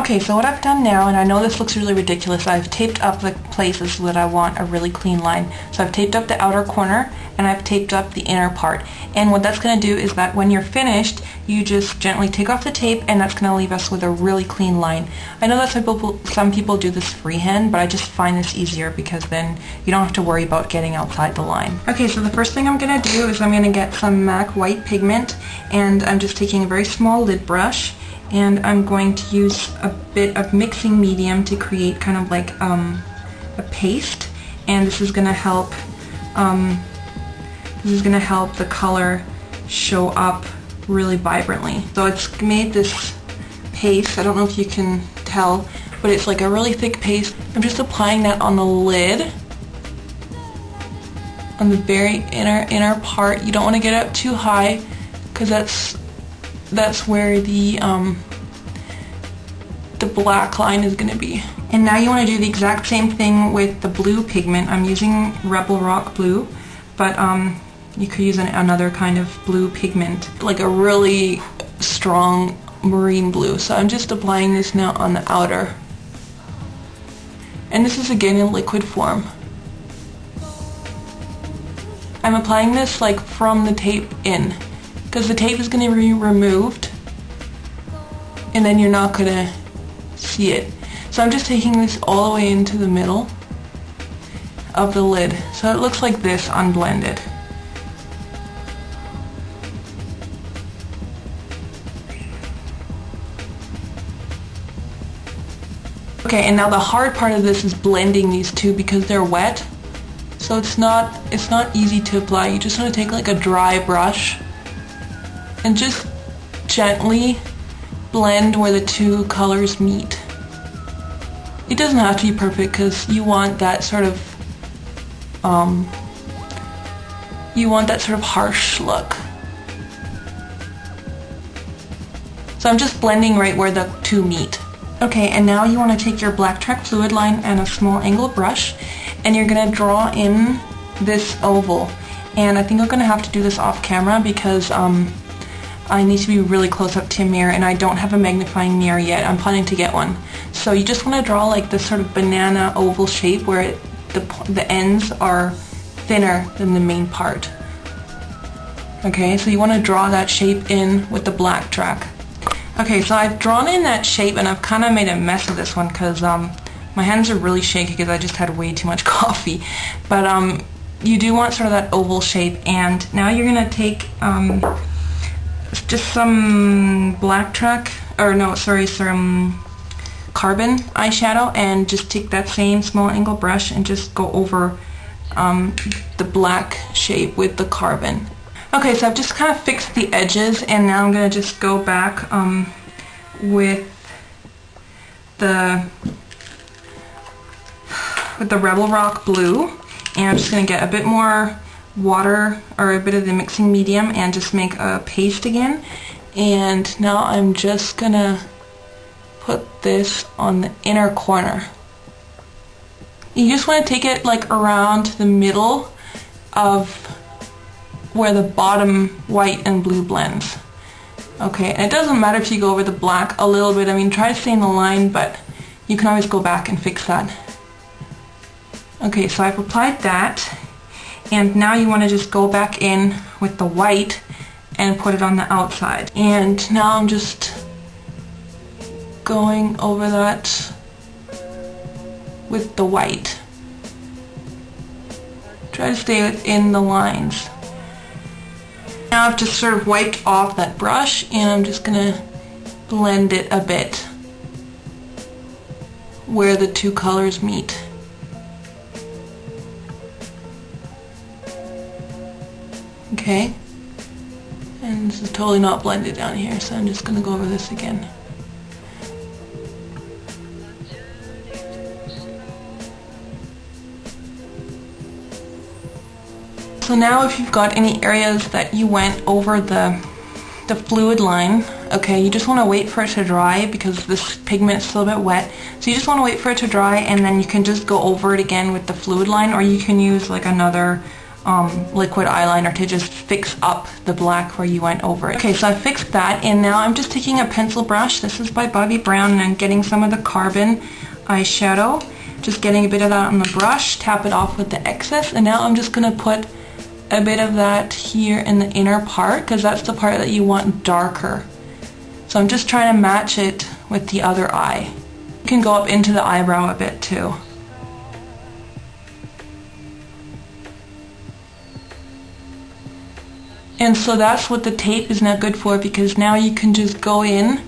Okay, so what I've done now, and I know this looks really ridiculous, I've taped up the places so that I want a really clean line. So I've taped up the outer corner and I've taped up the inner part. And what that's going to do is that when you're finished, you just gently take off the tape and that's going to leave us with a really clean line. I know that some people do this freehand, but I just find this easier because then you don't have to worry about getting outside the line. Okay, so the first thing I'm going to do is I'm going to get some MAC white pigment, and I'm just taking a very small lid brush, and I'm going to use a bit of mixing medium to create kind of like a paste, and this is going to help the color show up really vibrantly. So it's made this paste, I don't know if you can tell, but it's like a really thick paste. I'm just applying that on the lid, on the very inner part. You don't want to get it up too high because that's where the black line is going to be. And now you want to do the exact same thing with the blue pigment. I'm using Rebel Rock blue, but you could use another kind of blue pigment, like a really strong marine blue. So I'm just applying this now on the outer. And this is again in liquid form. I'm applying this like from the tape in, because the tape is going to be removed and then you're not going to see it. So I'm just taking this all the way into the middle of the lid. So it looks like this unblended. Okay, and now the hard part of this is blending these two because they're wet. So it's not easy to apply. You just want to take like a dry brush and just gently blend where the two colors meet. It doesn't have to be perfect because you want that sort of harsh look. So I'm just blending right where the two meet. Okay, and now you want to take your black track fluid line and a small angle brush, and you're going to draw in this oval. And I think I'm going to have to do this off camera because I need to be really close up to a mirror, and I don't have a magnifying mirror yet. I'm planning to get one. So you just want to draw like this sort of banana oval shape where the ends are thinner than the main part. Okay, so you want to draw that shape in with the black track. Okay, so I've drawn in that shape, and I've kind of made a mess of this one because my hands are really shaky because I just had way too much coffee. But you do want sort of that oval shape, and now you're going to take just some black track, or no, sorry, some carbon eyeshadow, and just take that same small angle brush and just go over the black shape with the carbon. Okay, so I've just kind of fixed the edges, and now I'm going to just go back with the Rebel Rock blue, and I'm just going to get a bit more water or a bit of the mixing medium and just make a paste again. And now I'm just going to put this on the inner corner. You just want to take it like around the middle of where the bottom white and blue blends. Okay, and it doesn't matter if you go over the black a little bit. I mean, try to stay in the line, but you can always go back and fix that. Okay, so I've applied that, and now you want to just go back in with the white and put it on the outside. And now I'm just going over that with the white. Try to stay within the lines. Now I've just sort of wiped off that brush, and I'm just going to blend it a bit where the two colors meet. Okay, and this is totally not blended down here, so I'm just going to go over this again. So now if you've got any areas that you went over the fluid line, okay, you just want to wait for it to dry because this pigment is still a bit wet. So you just want to wait for it to dry, and then you can just go over it again with the fluid line, or you can use like another liquid eyeliner to just fix up the black where you went over it. Okay, so I fixed that, and now I'm just taking a pencil brush. This is by Bobbi Brown, and I'm getting some of the carbon eyeshadow. Just getting a bit of that on the brush, tap it off with the excess, and now I'm just going to put a bit of that here in the inner part, because that's the part that you want darker. So I'm just trying to match it with the other eye. You can go up into the eyebrow a bit too. And so that's what the tape is now good for, because now you can just go in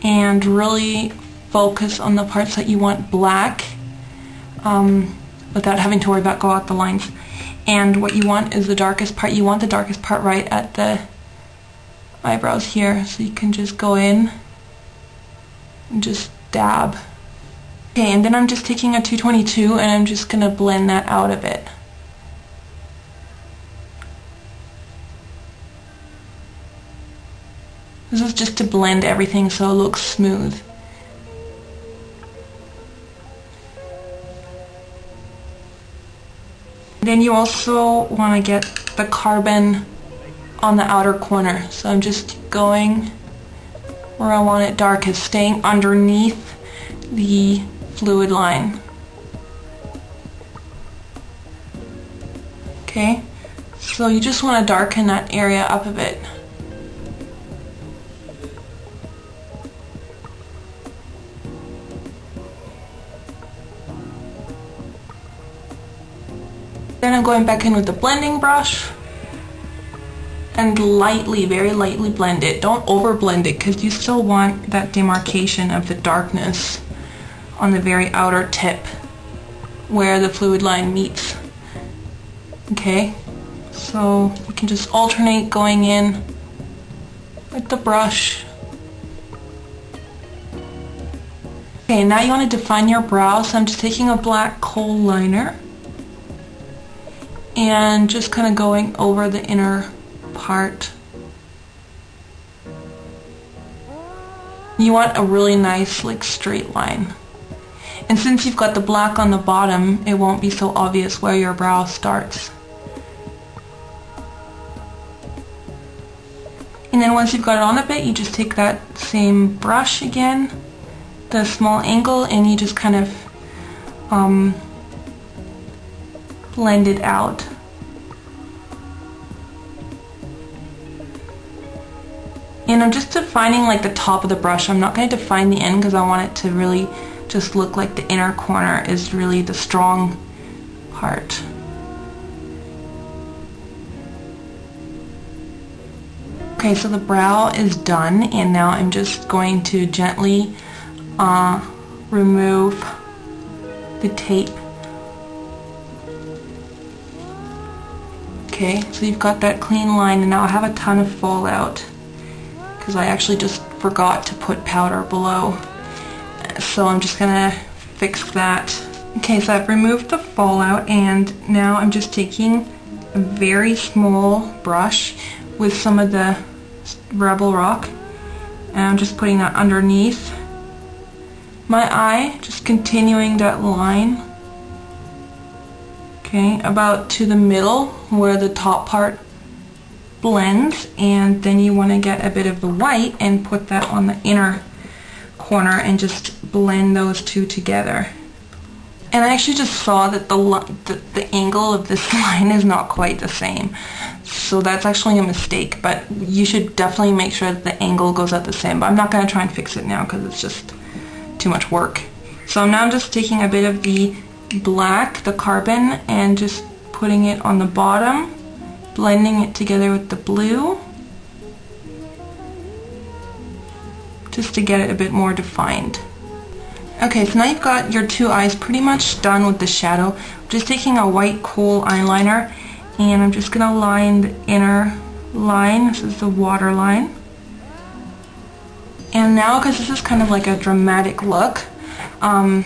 and really focus on the parts that you want black without having to worry about go out the lines. And what you want is the darkest part. You want the darkest part right at the eyebrows here, so you can just go in and just dab. Okay, and then I'm just taking a 222 and I'm just going to blend that out a bit. This is just to blend everything so it looks smooth. Then you also want to get the carbon on the outer corner. So I'm just going where I want it darkest, staying underneath the fluid line. Okay, so you just want to darken that area up a bit. Then I'm going back in with the blending brush and lightly, very lightly blend it. Don't over blend it, because you still want that demarcation of the darkness on the very outer tip where the fluid line meets. Okay, so you can just alternate going in with the brush. Okay, now you want to define your brow, so I'm just taking a black kohl liner and just kind of going over the inner part. You want a really nice, like, straight line. And since you've got the black on the bottom, it won't be so obvious where your brow starts. And then once you've got it on a bit, you just take that same brush again, the small angle, and you just kind of blend it out. And I'm just defining like the top of the brush. I'm not going to define the end because I want it to really just look like the inner corner is really the strong part. Okay, so the brow is done, and now I'm just going to gently remove the tape. Okay, so you've got that clean line, and now I have a ton of fallout because I actually just forgot to put powder below. So I'm just gonna fix that. Okay, so I've removed the fallout, and now I'm just taking a very small brush with some of the Rebel Rock, and I'm just putting that underneath my eye, just continuing that line. Okay, about to the middle where the top part blends, and then you want to get a bit of the white and put that on the inner corner and just blend those two together. And I actually just saw that the angle of this line is not quite the same, so that's actually a mistake, but you should definitely make sure that the angle goes out the same. But I'm not going to try and fix it now because it's just too much work. So now I'm just taking a bit of the black, the carbon, and just putting it on the bottom, blending it together with the blue just to get it a bit more defined. Okay, so now you've got your two eyes pretty much done with the shadow. I'm just taking a white kohl eyeliner, and I'm just going to line the inner line. This is the water line. And now, because this is kind of like a dramatic look, I'm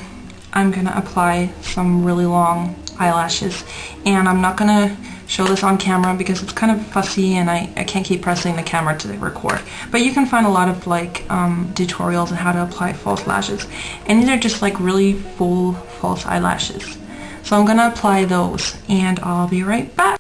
going to apply some really long eyelashes. And I'm not going to show this on camera because it's kind of fussy and I can't keep pressing the camera to record. But you can find a lot of like tutorials on how to apply false lashes. And these are just like really full false eyelashes. So I'm going to apply those, and I'll be right back.